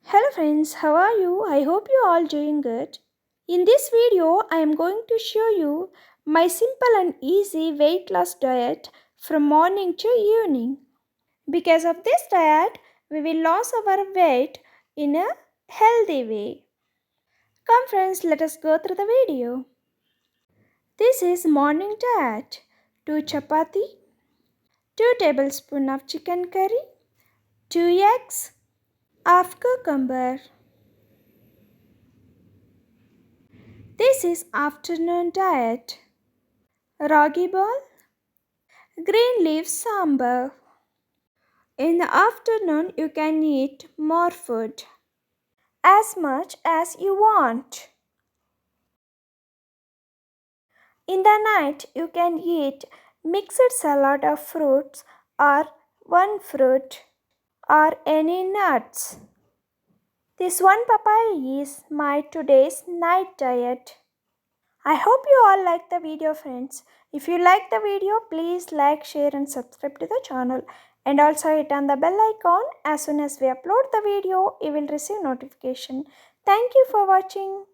Hello friends, how are you? I hope you all doing good. In this video, I am going to show you my simple and easy weight loss diet from morning to evening. Because of this diet, we will lose our weight in a healthy way. Come friends, let us go through the video. This is morning diet. 2 chapati, 2 tablespoons of chicken curry, 2 eggs, half cucumber. This is afternoon diet. Ragi ball, green leaf sambar. In the afternoon, you can eat more food, as much as you want. In the night, you can eat mixed salad of fruits or one fruit or any nuts. This one papaya is my today's night diet. I hope you all like the video friends. If you like the video, please like, share and subscribe to the channel. And also hit on the bell icon. As soon as we upload the video, you will receive notification. Thank you for watching.